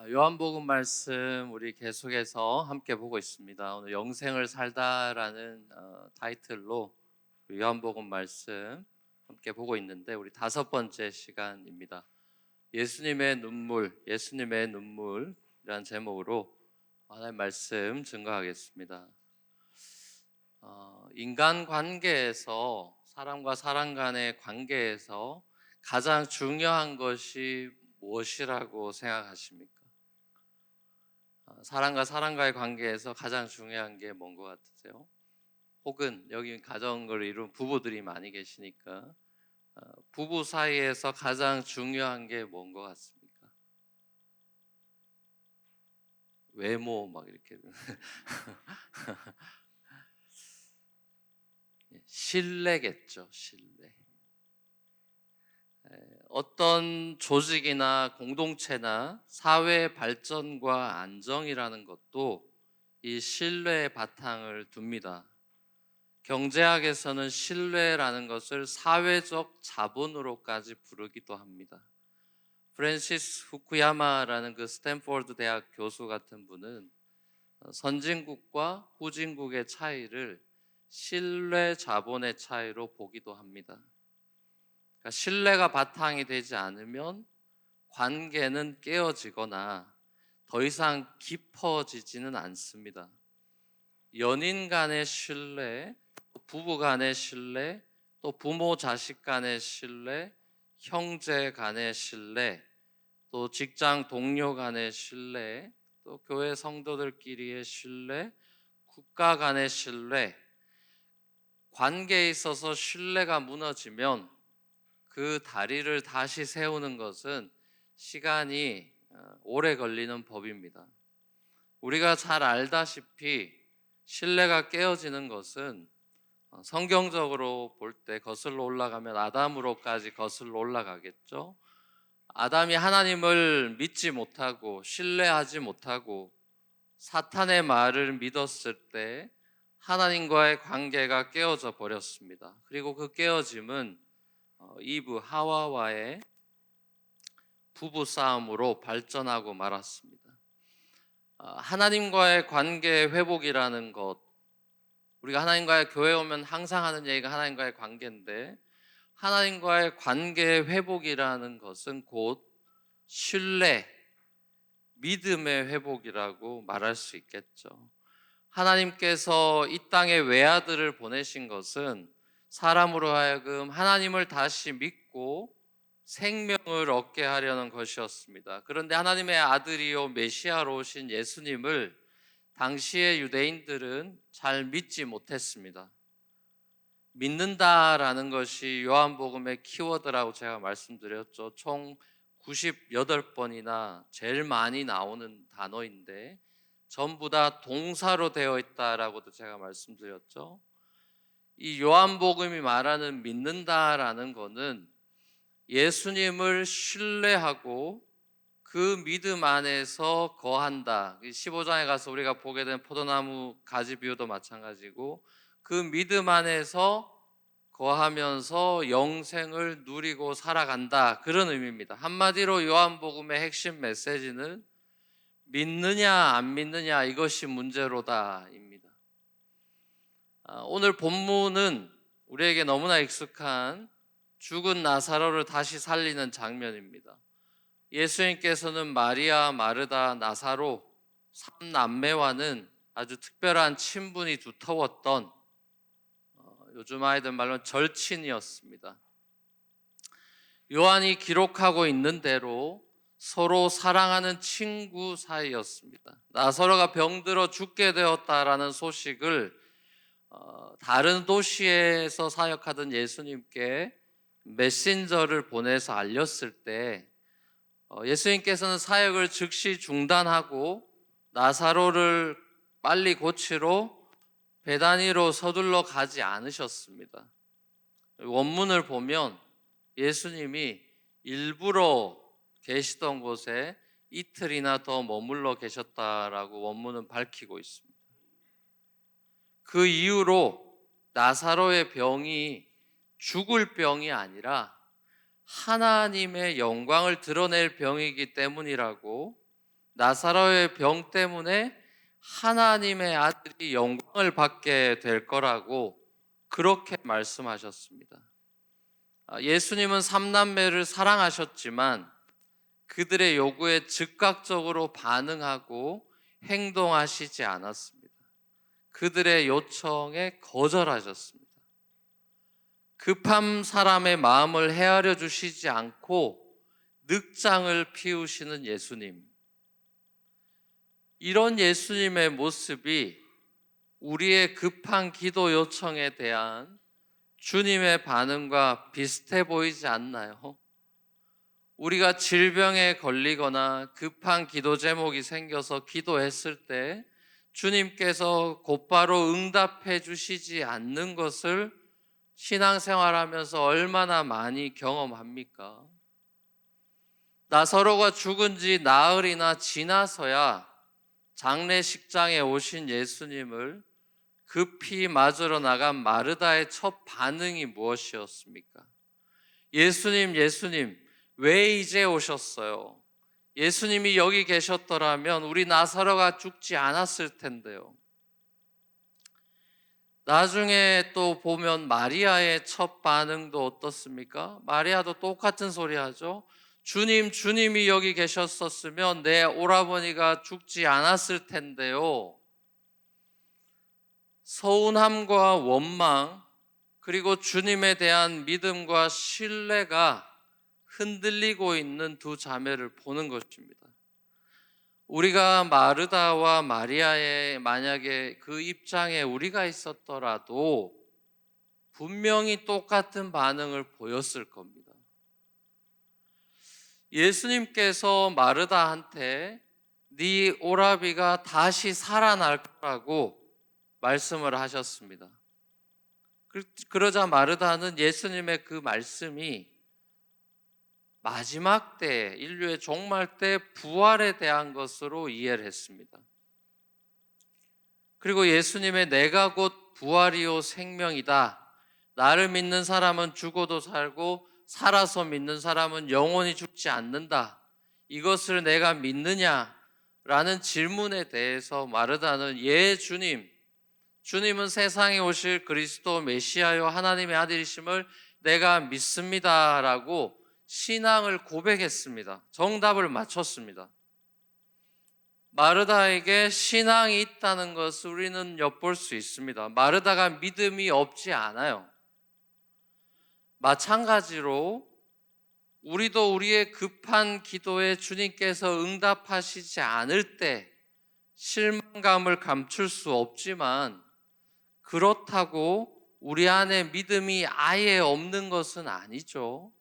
요한복음 말씀 우리 계속해서 함께 보고 있습니다. 오늘 영생을 살다라는 타이틀로 요한복음 말씀 함께 보고 있는데 우리 5번째 시간입니다. 예수님의 눈물, 예수님의 눈물이라는 제목으로 하나님의 말씀 증거하겠습니다. 인간 관계에서 사람과 사람 간의 관계에서 가장 중요한 것이 무엇이라고 생각하십니까? 사람과 사람과의 관계에서 가장 중요한 게 뭔 것 같으세요? 혹은 여기 가정을 이룬 부부들이 많이 계시니까 부부 사이에서 가장 중요한 게 뭔 것 같습니까? 외모 막 이렇게 신뢰겠죠, 신뢰. 어떤 조직이나 공동체나 사회 발전과 안정이라는 것도 이 신뢰의 바탕을 둡니다. 경제학에서는 신뢰라는 것을 사회적 자본으로까지 부르기도 합니다. 프랜시스 후쿠야마라는 그 스탠포드 대학 교수 같은 분은 선진국과 후진국의 차이를 신뢰 자본의 차이로 보기도 합니다. 그러니까 신뢰가 바탕이 되지 않으면 관계는 깨어지거나 더 이상 깊어지지는 않습니다. 연인 간의 신뢰, 부부 간의 신뢰, 또 부모 자식 간의 신뢰, 형제 간의 신뢰, 또 직장 동료 간의 신뢰, 또 교회 성도들끼리의 신뢰, 국가 간의 신뢰, 관계에 있어서 신뢰가 무너지면 그 다리를 다시 세우는 것은 시간이 오래 걸리는 법입니다. 우리가 잘 알다시피 신뢰가 깨어지는 것은 성경적으로 볼 때 거슬러 올라가면 아담으로까지 거슬러 올라가겠죠. 아담이 하나님을 믿지 못하고 신뢰하지 못하고 사탄의 말을 믿었을 때 하나님과의 관계가 깨어져 버렸습니다. 그리고 그 깨어짐은 이브 하와와의 부부 싸움으로 발전하고 말았습니다. 하나님과의 관계 회복이라는 것, 우리가 하나님과의 교회 오면 항상 하는 얘기가 하나님과의 관계인데, 하나님과의 관계 회복이라는 것은 곧 신뢰, 믿음의 회복이라고 말할 수 있겠죠. 하나님께서 이 땅에 외아들을 보내신 것은 사람으로 하여금 하나님을 다시 믿고 생명을 얻게 하려는 것이었습니다. 그런데 하나님의 아들이요 메시아로 오신 예수님을 당시의 유대인들은 잘 믿지 못했습니다. 믿는다라는 것이 요한복음의 키워드라고 제가 말씀드렸죠. 총 98번이나 제일 많이 나오는 단어인데 전부 다 동사로 되어 있다라고도 제가 말씀드렸죠. 이 요한복음이 말하는 믿는다라는 것은 예수님을 신뢰하고 그 믿음 안에서 거한다. 15장에 가서 우리가 보게 된 포도나무 가지 비유도 마찬가지고 그 믿음 안에서 거하면서 영생을 누리고 살아간다. 그런 의미입니다. 한마디로 요한복음의 핵심 메시지는 믿느냐 안 믿느냐 이것이 문제로다입니다. 오늘 본문은 우리에게 너무나 익숙한 죽은 나사로를 다시 살리는 장면입니다. 예수님께서는 마리아, 마르다, 나사로 3남매와는 아주 특별한 친분이 두터웠던 요즘 아이들 말로는 절친이었습니다. 요한이 기록하고 있는 대로 서로 사랑하는 친구 사이였습니다. 나사로가 병들어 죽게 되었다라는 소식을 다른 도시에서 사역하던 예수님께 메신저를 보내서 알렸을 때 예수님께서는 사역을 즉시 중단하고 나사로를 빨리 고치러 베다니로 서둘러 가지 않으셨습니다. 원문을 보면 예수님이 일부러 계시던 곳에 이틀이나 더 머물러 계셨다라고 원문은 밝히고 있습니다. 그 이후로 나사로의 병이 죽을 병이 아니라 하나님의 영광을 드러낼 병이기 때문이라고 나사로의 병 때문에 하나님의 아들이 영광을 받게 될 거라고 그렇게 말씀하셨습니다. 예수님은 삼남매를 사랑하셨지만 그들의 요구에 즉각적으로 반응하고 행동하시지 않았습니다. 그들의 요청에 거절하셨습니다. 급한 사람의 마음을 헤아려 주시지 않고 늑장을 피우시는 예수님. 이런 예수님의 모습이 우리의 급한 기도 요청에 대한 주님의 반응과 비슷해 보이지 않나요? 우리가 질병에 걸리거나 급한 기도 제목이 생겨서 기도했을 때 주님께서 곧바로 응답해 주시지 않는 것을 신앙생활하면서 얼마나 많이 경험합니까? 나사로가 죽은 지 나흘이나 지나서야 장례식장에 오신 예수님을 급히 맞으러 나간 마르다의 첫 반응이 무엇이었습니까? 예수님, 왜 이제 오셨어요? 예수님이 여기 계셨더라면 우리 나사로가 죽지 않았을 텐데요. 나중에 또 보면 마리아의 첫 반응도 어떻습니까? 마리아도 똑같은 소리 하죠. 주님이 여기 계셨었으면 내 오라버니가 죽지 않았을 텐데요. 서운함과 원망, 그리고 주님에 대한 믿음과 신뢰가 흔들리고 있는 두 자매를 보는 것입니다. 우리가 마르다와 마리아의 만약에 그 입장에 우리가 있었더라도 분명히 똑같은 반응을 보였을 겁니다. 예수님께서 마르다한테 네 오라비가 다시 살아날 거라고 말씀을 하셨습니다. 그러자 마르다는 예수님의 그 말씀이 마지막 때, 인류의 종말 때 부활에 대한 것으로 이해를 했습니다. 그리고 예수님의 내가 곧 부활이요 생명이다. 나를 믿는 사람은 죽어도 살고 살아서 믿는 사람은 영원히 죽지 않는다. 이것을 내가 믿느냐? 라는 질문에 대해서 마르다는 예 주님, 주님은 세상에 오실 그리스도 메시아요 하나님의 아들이심을 내가 믿습니다 라고 신앙을 고백했습니다. 정답을 맞췄습니다. 마르다에게 신앙이 있다는 것을 우리는 엿볼 수 있습니다. 마르다가 믿음이 없지 않아요. 마찬가지로 우리도 우리의 급한 기도에 주님께서 응답하시지 않을 때 실망감을 감출 수 없지만 그렇다고 우리 안에 믿음이 아예 없는 것은 아니죠.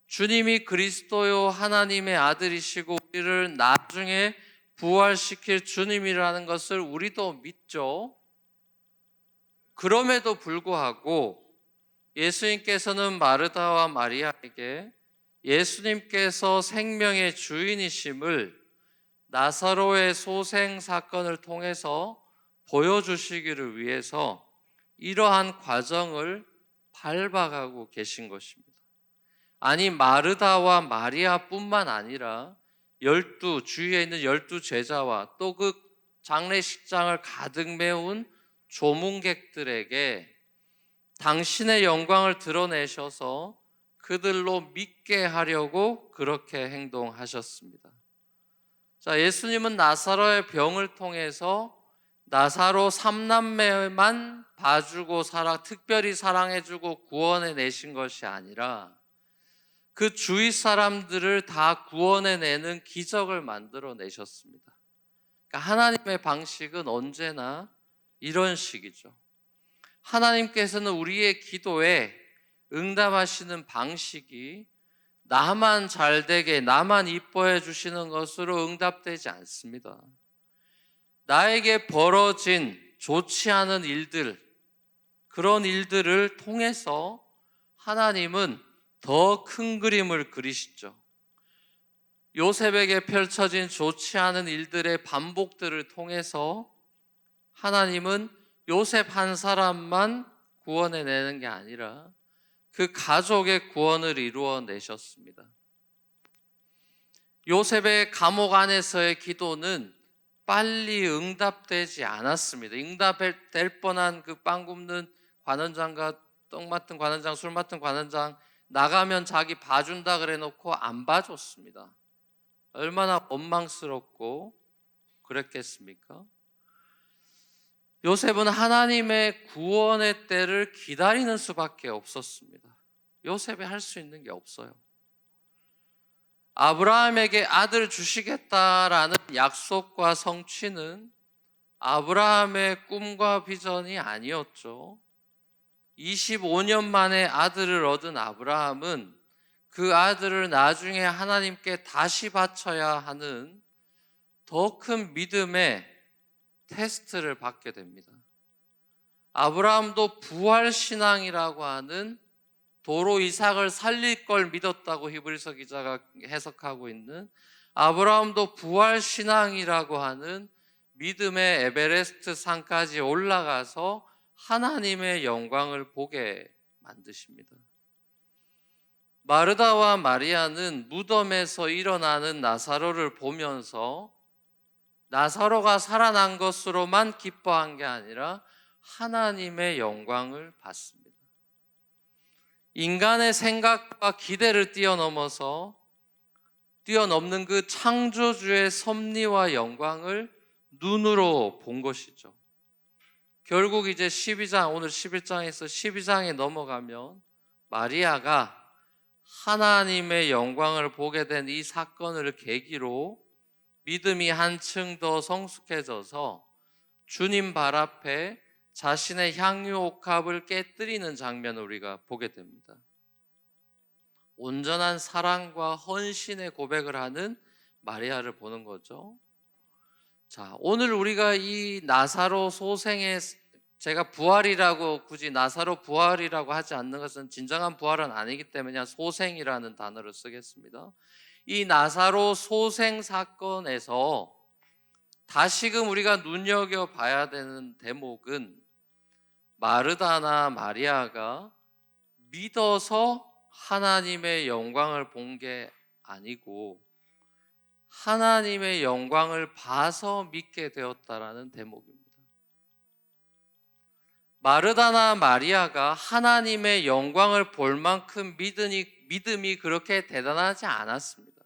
주님이 그리스도요 하나님의 아들이시고 우리를 나중에 부활시킬 주님이라는 것을 우리도 믿죠. 그럼에도 불구하고 예수님께서는 마르다와 마리아에게 예수님께서 생명의 주인이심을 나사로의 소생 사건을 통해서 보여주시기를 위해서 이러한 과정을 밟아가고 계신 것입니다. 아니 마르다와 마리아뿐만 아니라 주위에 있는 12제자와 또 그 장례식장을 가득 메운 조문객들에게 당신의 영광을 드러내셔서 그들로 믿게 하려고 그렇게 행동하셨습니다. 자, 예수님은 나사로의 병을 통해서 나사로 3남매만 봐주고 특별히 사랑해주고 구원해 내신 것이 아니라 그 주위 사람들을 다 구원해내는 기적을 만들어 내셨습니다. 그러니까 하나님의 방식은 언제나 이런 식이죠. 하나님께서는 우리의 기도에 응답하시는 방식이 나만 잘되게 나만 이뻐해 주시는 것으로 응답되지 않습니다. 나에게 벌어진 좋지 않은 일들, 그런 일들을 통해서 하나님은 더 큰 그림을 그리시죠. 요셉에게 펼쳐진 좋지 않은 일들의 반복들을 통해서 하나님은 요셉 한 사람만 구원해내는 게 아니라 그 가족의 구원을 이루어 내셨습니다. 요셉의 감옥 안에서의 기도는 빨리 응답되지 않았습니다. 응답될 뻔한 그 빵 굽는 관원장과 떡 맡은 관원장, 술 맡은 관원장 나가면 자기 봐준다 그래 놓고 안 봐줬습니다. 얼마나 원망스럽고 그랬겠습니까? 요셉은 하나님의 구원의 때를 기다리는 수밖에 없었습니다. 요셉이 할 수 있는 게 없어요. 아브라함에게 아들 주시겠다라는 약속과 성취는 아브라함의 꿈과 비전이 아니었죠. 25년 만에 아들을 얻은 아브라함은 그 아들을 나중에 하나님께 다시 바쳐야 하는 더 큰 믿음의 테스트를 받게 됩니다. 아브라함도 부활신앙이라고 하는 도로 이삭을 살릴 걸 믿었다고 히브리서 기자가 해석하고 있는 아브라함도 부활신앙이라고 하는 믿음의 에베레스트 산까지 올라가서 하나님의 영광을 보게 만드십니다. 마르다와 마리아는 무덤에서 일어나는 나사로를 보면서 나사로가 살아난 것으로만 기뻐한 게 아니라 하나님의 영광을 받습니다. 인간의 생각과 기대를 뛰어넘는 그 창조주의 섭리와 영광을 눈으로 본 것이죠. 결국 이제 12장, 오늘 11장에서 12장에 넘어가면 마리아가 하나님의 영광을 보게 된 이 사건을 계기로 믿음이 한층 더 성숙해져서 주님 발 앞에 자신의 향유 옥합을 깨뜨리는 장면을 우리가 보게 됩니다. 온전한 사랑과 헌신의 고백을 하는 마리아를 보는 거죠. 자, 오늘 우리가 이 나사로 소생의, 제가 부활이라고 굳이 나사로 부활이라고 하지 않는 것은 진정한 부활은 아니기 때문에 그냥 소생이라는 단어를 쓰겠습니다. 이 나사로 소생 사건에서 다시금 우리가 눈여겨봐야 되는 대목은 마르다나 마리아가 믿어서 하나님의 영광을 본 게 아니고 하나님의 영광을 봐서 믿게 되었다라는 대목입니다. 마르다나 마리아가 하나님의 영광을 볼 만큼 믿음이 그렇게 대단하지 않았습니다.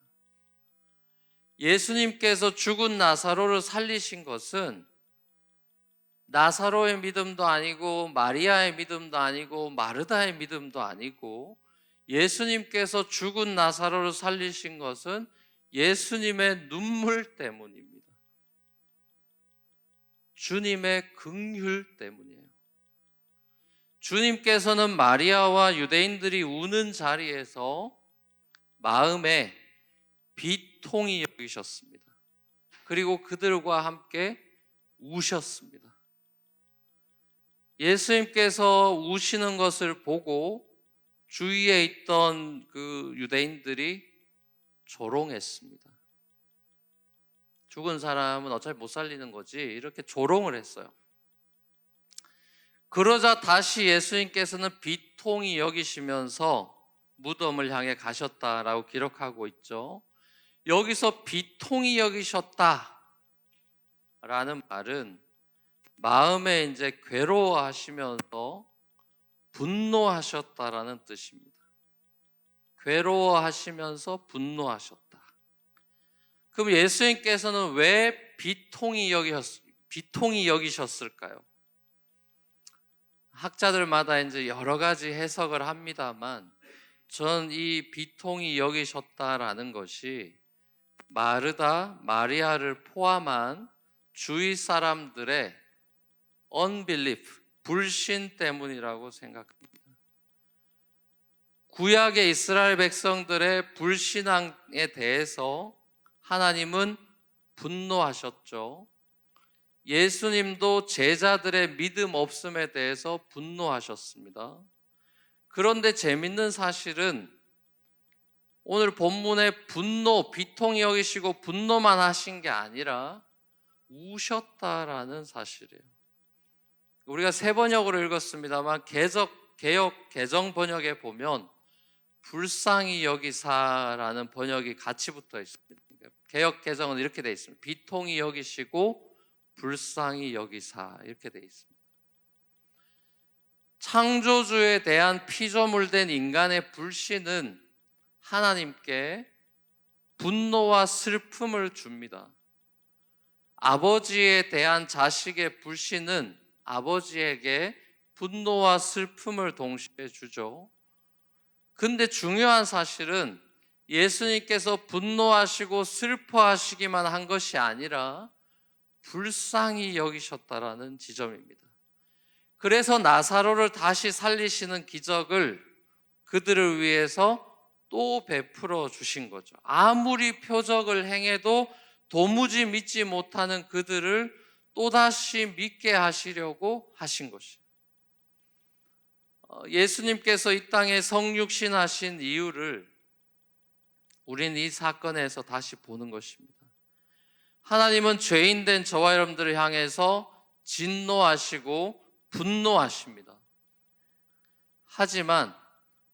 예수님께서 죽은 나사로를 살리신 것은 나사로의 믿음도 아니고 마리아의 믿음도 아니고 마르다의 믿음도 아니고 예수님께서 죽은 나사로를 살리신 것은 예수님의 눈물 때문입니다. 주님의 긍휼 때문이에요. 주님께서는 마리아와 유대인들이 우는 자리에서 마음에 비통히 여기셨습니다. 그리고 그들과 함께 우셨습니다. 예수님께서 우시는 것을 보고 주위에 있던 그 유대인들이 조롱했습니다. 죽은 사람은 어차피 못 살리는 거지, 이렇게 조롱을 했어요. 그러자 다시 예수님께서는 비통히 여기시면서 무덤을 향해 가셨다라고 기록하고 있죠. 여기서 비통히 여기셨다라는 말은 마음에 이제 괴로워하시면서 분노하셨다라는 뜻입니다. 괴로워하시면서 분노하셨다. 그럼 예수님께서는 왜 비통히 여기셨을까요? 학자들마다 이제 여러 가지 해석을 합니다만 전 이 비통히 여기셨다라는 것이 마르다, 마리아를 포함한 주위 사람들의 unbelief, 불신 때문이라고 생각합니다. 구약의 이스라엘 백성들의 불신앙에 대해서 하나님은 분노하셨죠. 예수님도 제자들의 믿음 없음에 대해서 분노하셨습니다. 그런데 재밌는 사실은 오늘 본문에 분노, 비통히 여기시고 분노만 하신 게 아니라 우셨다라는 사실이에요. 우리가 새 번역으로 읽었습니다만 개역 개정 번역에 보면 불쌍히 여기사라는 번역이 같이 붙어 있습니다. 개역 개정은 이렇게 되어 있습니다. 비통히 여기시고 불쌍히 여기사, 이렇게 되어 있습니다. 창조주에 대한 피조물된 인간의 불신은 하나님께 분노와 슬픔을 줍니다. 아버지에 대한 자식의 불신은 아버지에게 분노와 슬픔을 동시에 주죠. 근데 중요한 사실은 예수님께서 분노하시고 슬퍼하시기만 한 것이 아니라 불쌍히 여기셨다라는 지점입니다. 그래서 나사로를 다시 살리시는 기적을 그들을 위해서 또 베풀어 주신 거죠. 아무리 표적을 행해도 도무지 믿지 못하는 그들을 또다시 믿게 하시려고 하신 것이에요. 예수님께서 이 땅에 성육신하신 이유를 우리는 이 사건에서 다시 보는 것입니다. 하나님은 죄인된 저와 여러분들을 향해서 진노하시고 분노하십니다. 하지만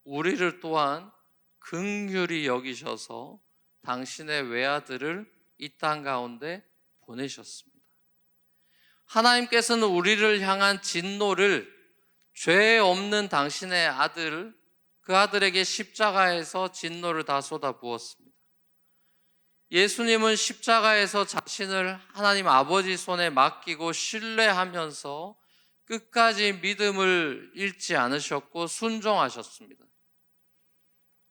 우리를 또한 긍휼히 여기셔서 당신의 외아들을 이 땅 가운데 보내셨습니다. 하나님께서는 우리를 향한 진노를 죄 없는 당신의 아들, 그 아들에게 십자가에서 진노를 다 쏟아부었습니다. 예수님은 십자가에서 자신을 하나님 아버지 손에 맡기고 신뢰하면서 끝까지 믿음을 잃지 않으셨고 순종하셨습니다.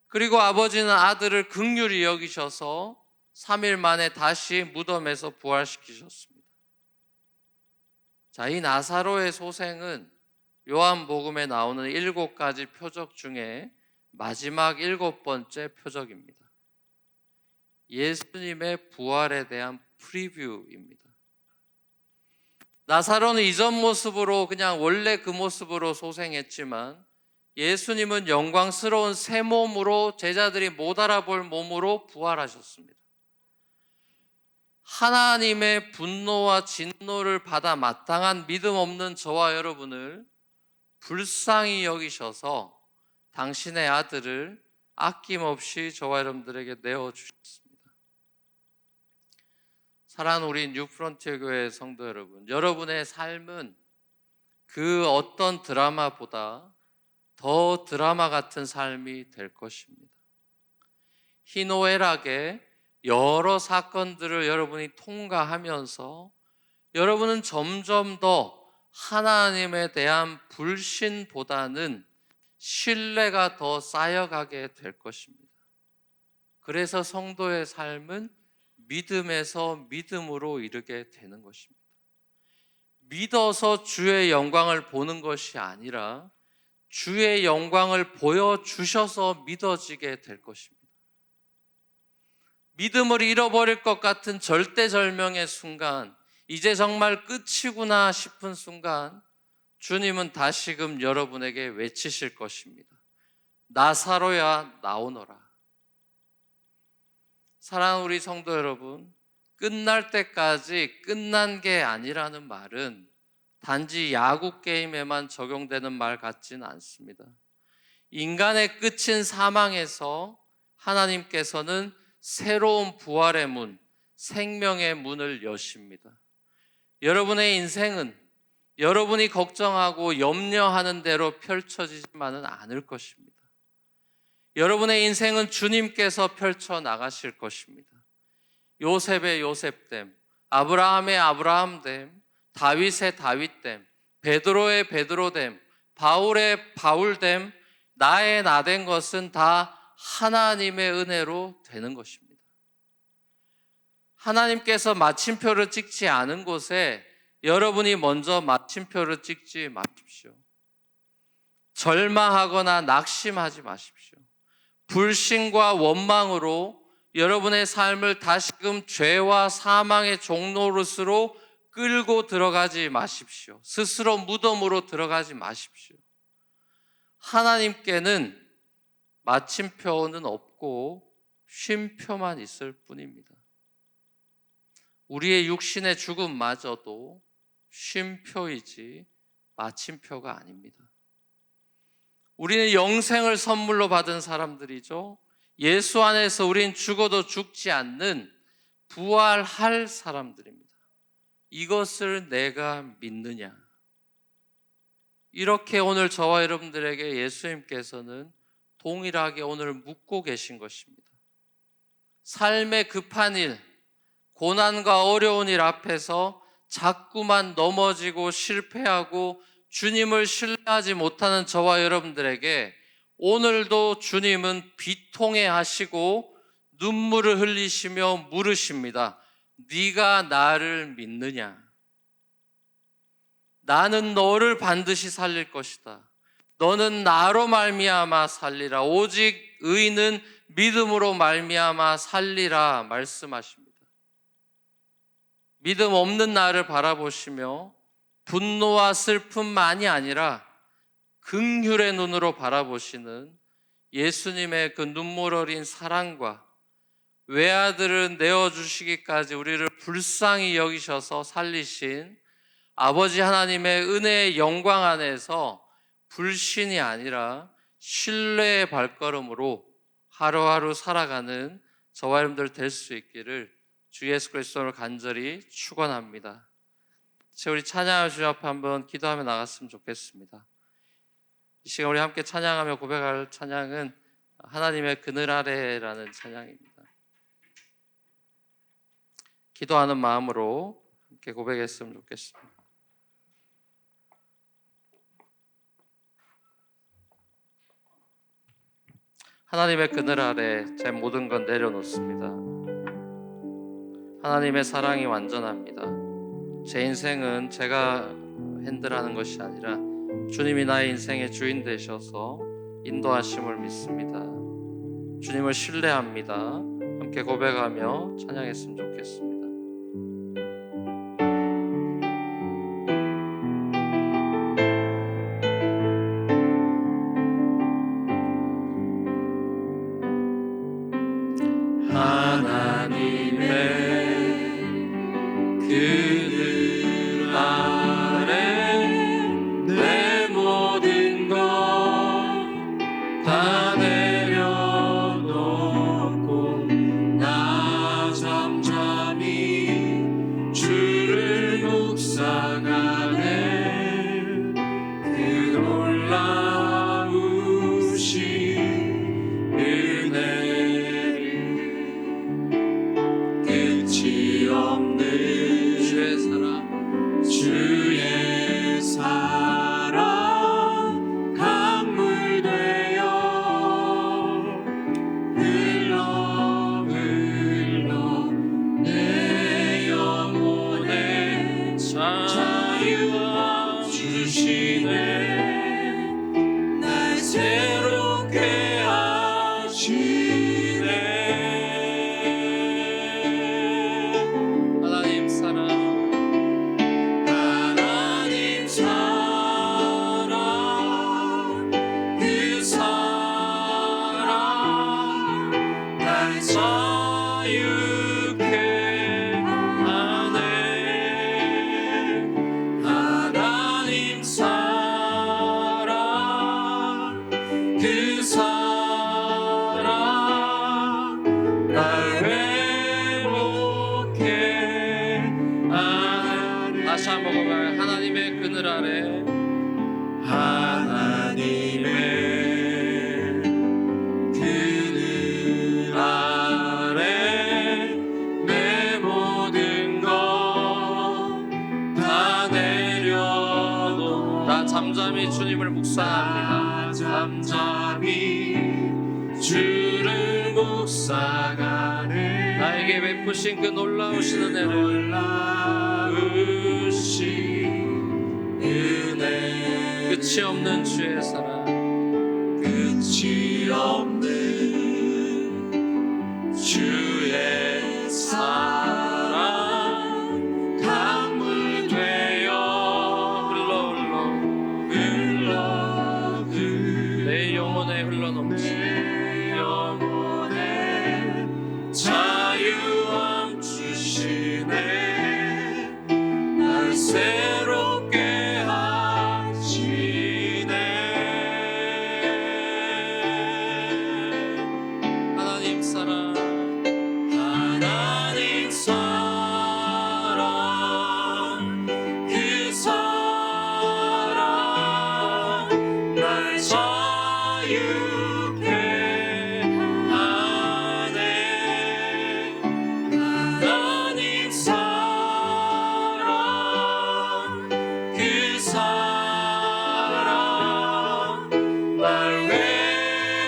그리고 아버지는 아들을 긍휼히 여기셔서 3일 만에 다시 무덤에서 부활시키셨습니다. 자, 이 나사로의 소생은 요한복음에 나오는 7가지 표적 중에 마지막 7번째 표적입니다. 예수님의 부활에 대한 프리뷰입니다. 나사로는 이전 모습으로 그냥 원래 그 모습으로 소생했지만 예수님은 영광스러운 새 몸으로 제자들이 못 알아볼 몸으로 부활하셨습니다. 하나님의 분노와 진노를 받아 마땅한 믿음 없는 저와 여러분을 불쌍히 여기셔서 당신의 아들을 아낌없이 저와 여러분들에게 내어주셨습니다. 사랑하는 우리 뉴프론티어 교회 성도 여러분, 여러분의 삶은 그 어떤 드라마보다 더 드라마 같은 삶이 될 것입니다. 희노애락의 여러 사건들을 여러분이 통과하면서 여러분은 점점 더 하나님에 대한 불신보다는 신뢰가 더 쌓여가게 될 것입니다. 그래서 성도의 삶은 믿음에서 믿음으로 이르게 되는 것입니다. 믿어서 주의 영광을 보는 것이 아니라 주의 영광을 보여주셔서 믿어지게 될 것입니다. 믿음을 잃어버릴 것 같은 절대절명의 순간, 이제 정말 끝이구나 싶은 순간 주님은 다시금 여러분에게 외치실 것입니다. 나사로야 나오너라. 사랑하는 우리 성도 여러분, 끝날 때까지 끝난 게 아니라는 말은 단지 야구 게임에만 적용되는 말 같지는 않습니다. 인간의 끝인 사망에서 하나님께서는 새로운 부활의 문, 생명의 문을 여십니다. 여러분의 인생은 여러분이 걱정하고 염려하는 대로 펼쳐지지만은 않을 것입니다. 여러분의 인생은 주님께서 펼쳐 나가실 것입니다. 요셉의 요셉됨, 아브라함의 아브라함됨, 다윗의 다윗됨, 베드로의 베드로됨, 바울의 바울됨, 나의 나된 것은 다 하나님의 은혜로 되는 것입니다. 하나님께서 마침표를 찍지 않은 곳에 여러분이 먼저 마침표를 찍지 마십시오. 절망하거나 낙심하지 마십시오. 불신과 원망으로 여러분의 삶을 다시금 죄와 사망의 종노릇으로 끌고 들어가지 마십시오. 스스로 무덤으로 들어가지 마십시오. 하나님께는 마침표는 없고 쉼표만 있을 뿐입니다. 우리의 육신의 죽음마저도 쉼표이지 마침표가 아닙니다. 우리는 영생을 선물로 받은 사람들이죠. 예수 안에서 우린 죽어도 죽지 않는 부활할 사람들입니다. 이것을 내가 믿느냐? 이렇게 오늘 저와 여러분들에게 예수님께서는 동일하게 오늘 묻고 계신 것입니다. 삶의 급한 일, 고난과 어려운 일 앞에서 자꾸만 넘어지고 실패하고 주님을 신뢰하지 못하는 저와 여러분들에게 오늘도 주님은 비통해 하시고 눈물을 흘리시며 물으십니다. 네가 나를 믿느냐? 나는 너를 반드시 살릴 것이다. 너는 나로 말미암아 살리라. 오직 의인은 믿음으로 말미암아 살리라 말씀하십니다. 믿음 없는 나를 바라보시며 분노와 슬픔만이 아니라 긍휼의 눈으로 바라보시는 예수님의 그 눈물 어린 사랑과 외아들을 내어주시기까지 우리를 불쌍히 여기셔서 살리신 아버지 하나님의 은혜의 영광 안에서 불신이 아니라 신뢰의 발걸음으로 하루하루 살아가는 저와 여러분들 될 수 있기를 주 예수 그리스도를 간절히 축원합니다. 우리 찬양할 주 앞에 한번 기도하며 나갔으면 좋겠습니다. 이 시간 우리 함께 찬양하며 고백할 찬양은 하나님의 그늘 아래라는 찬양입니다. 기도하는 마음으로 함께 고백했으면 좋겠습니다. 하나님의 그늘 아래 제 모든 건 내려놓습니다. 하나님의 사랑이 완전합니다. 제 인생은 제가 핸들하는 것이 아니라 주님이 나의 인생의 주인 되셔서 인도하심을 믿습니다. 주님을 신뢰합니다. 함께 고백하며 찬양했으면 좋겠습니다. 하나님의 그늘 아래 내 모든 것 다 내려놓고 나 잠잠히 주를 묵상하네. 그 놀라우신 은혜를 끝이 없는 주의 사랑 강물 되어 흘러 내 영혼에 자유 주시네. 날 새롭게 하시네. 하나님 사랑 그 사랑 날 자유케 하네. 하나님 사랑 그 사랑 날 회복해 하네. 다시 한번 고백하면 하나님의 그늘 아래 하나님의 그늘 아래 내 모든 것 다 내려놓고 나 잠잠히 주님을 묵상합니다. 잠잠히 주를 묵상하네. 나에게 베푸신 그 놀라우신 은혜를 끝이 없는 주의 사랑 끝이 없는 주의 사랑 강물 되어 흘러 내 영혼에 흘러넘치네. 영혼에 자유함 주시네. 날 새롭게 하시네. 하나님 사랑 자유케 하네. 하나님 사랑 그 사랑 날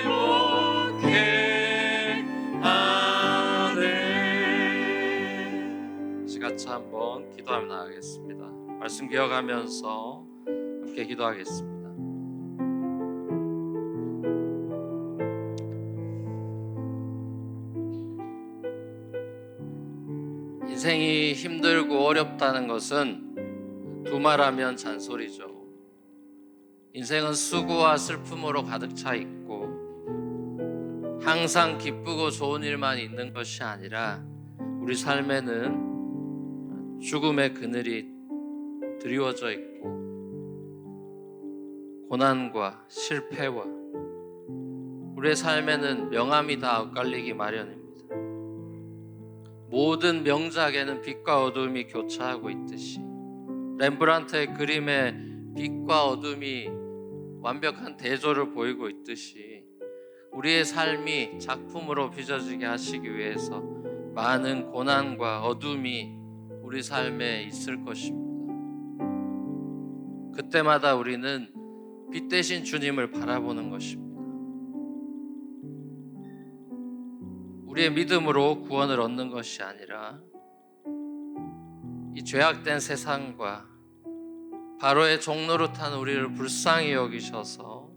회복케 하네. 같이 한번 기도하며 나가겠습니다. 말씀 기억하면서 함께 기도하겠습니다. 인생이 힘들고 어렵다는 것은 두말하면 잔소리죠. 인생은 수고와 슬픔으로 가득 차 있고 항상 기쁘고 좋은 일만 있는 것이 아니라 우리 삶에는 죽음의 그늘이 드리워져 있고 고난과 실패와 우리의 삶에는 명암이 다 엇갈리기 마련입니다. 모든 명작에는 빛과 어둠이 교차하고 있듯이 렘브란트의 그림에 빛과 어둠이 완벽한 대조를 보이고 있듯이 우리의 삶이 작품으로 빚어지게 하시기 위해서 많은 고난과 어둠이 우리 삶에 있을 것입니다. 그때마다 우리는 빛 대신 주님을 바라보는 것입니다. 우리의 믿음으로 구원을 얻는 것이 아니라 이 죄악된 세상과 바로의 종노릇한 우리를 불쌍히 여기셔서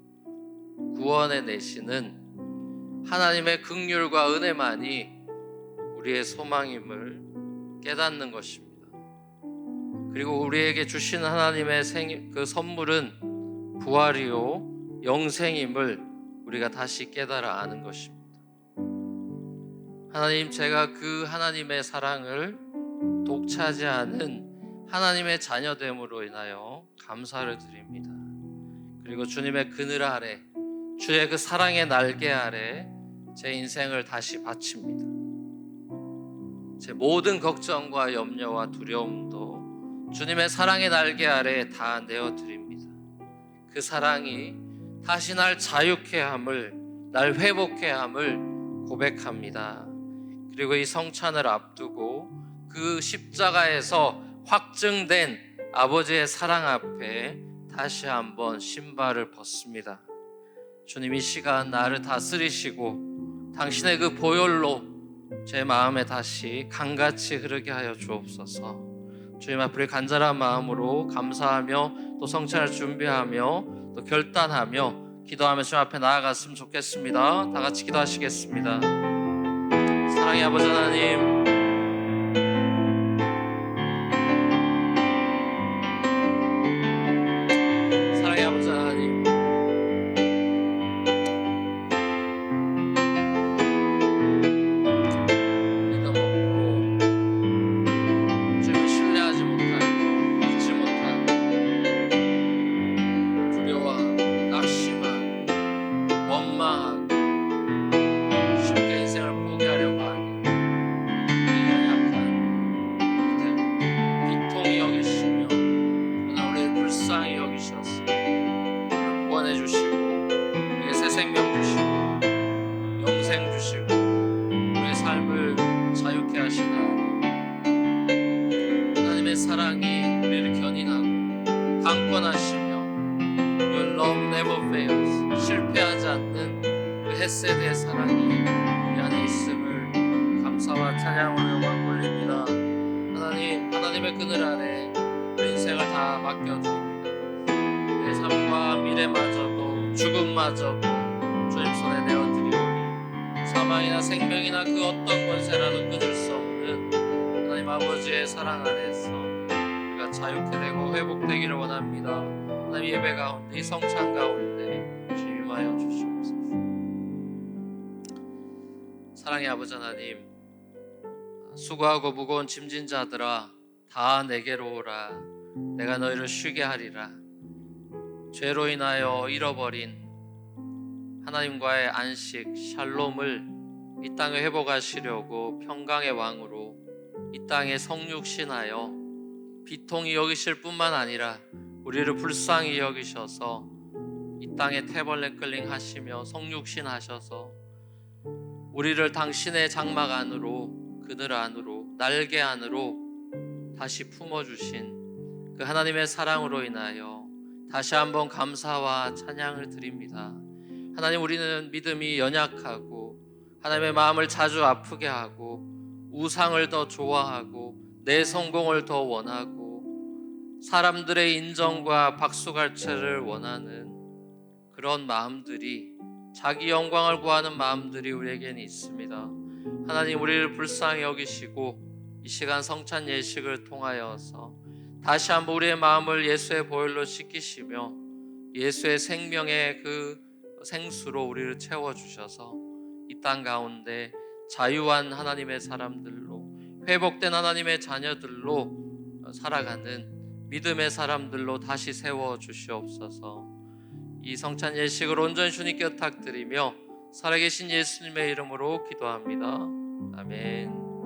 구원해 내시는 하나님의 긍휼과 은혜만이 우리의 소망임을 깨닫는 것입니다. 그리고 우리에게 주신 하나님의 그 선물은 부활이요 영생임을 우리가 다시 깨달아 아는 것입니다. 하나님, 제가 그 하나님의 사랑을 독차지하는 하나님의 자녀됨으로 인하여 감사를 드립니다. 그리고 주님의 그늘 아래, 주의 그 사랑의 날개 아래 제 인생을 다시 바칩니다. 제 모든 걱정과 염려와 두려움도 주님의 사랑의 날개 아래 다 내어드립니다. 그 사랑이 다시 날 자유케 함을, 날 회복케 함을 고백합니다. 그리고 이 성찬을 앞두고 그 십자가에서 확증된 아버지의 사랑 앞에 다시 한번 신발을 벗습니다. 주님, 이 시간 나를 다스리시고 당신의 그 보혈로 제 마음에 다시 강같이 흐르게 하여 주옵소서. 주님 앞에 간절한 마음으로 감사하며 또 성찬을 준비하며 또 결단하며 기도하며 주님 앞에 나아갔으면 좋겠습니다. 다 같이 기도하시겠습니다. 사랑의 아버지 하나님, 사랑의 아버지 하나님, 믿음 없고 주님을 신뢰하지 못하고 믿지 못하고 두려워하고 낙심하고 원망하고 쉽게 인생을 포기하려고 하는 이 연약한 그들 비통히 여기시며 그러나 우리를 불쌍히 여기셔서 우리를 구원해 주시고 우리에게 새 생명 주시고 영생 주시고 우리의 삶을 자유케 하시는 하나님의 사랑이 우리를 견인하고 강권하시며 Your love never fails, 실패하지 않는 그 헷세드의 사랑이 우리 안에 있음을 감사와 찬양으로 영광 돌립니다. 하나님, 하나님의 그늘 아래 우리 인생을 다 맡겨드립니다. 내 삶과 미래마저도 죽음마저도 주님 손에 내어드리오니 사망이나 생명이나 그 어떤 권세라도 끊을 수 없는 하나님 아버지의 사랑 안에서 우리가 자유케 되고 회복되기를 원합니다. 하나님, 예배 가운데 이 성찬 가운데 주님 임하여 주시옵소서. 사랑의 아버지 하나님, 수고하고 무거운 짐진 자들아 다 내게로 오라. 내가 너희를 쉬게 하리라. 죄로 인하여 잃어버린 하나님과의 안식 샬롬을 이 땅에 회복하시려고 평강의 왕으로 이 땅에 성육신하여 비통히 여기실 뿐만 아니라 우리를 불쌍히 여기셔서 이 땅에 태벌레클링 하시며 성육신 하셔서 우리를 당신의 장막 안으로, 그늘 안으로, 날개 안으로 다시 품어주신 그 하나님의 사랑으로 인하여 다시 한번 감사와 찬양을 드립니다. 하나님, 우리는 믿음이 연약하고 하나님의 마음을 자주 아프게 하고 우상을 더 좋아하고 내 성공을 더 원하고 사람들의 인정과 박수갈채를 원하는 그런 마음들이, 자기 영광을 구하는 마음들이 우리에게는 있습니다. 하나님, 우리를 불쌍히 여기시고 이 시간 성찬 예식을 통하여서 다시 한번 우리의 마음을 예수의 보혈로 씻기시며 예수의 생명의 그 생수로 우리를 채워주셔서 이 땅 가운데 자유한 하나님의 사람들로, 회복된 하나님의 자녀들로 살아가는 믿음의 사람들로 다시 세워주시옵소서. 이 성찬 예식을 온전히 주님께 의탁드리며 살아계신 예수님의 이름으로 기도합니다. 아멘.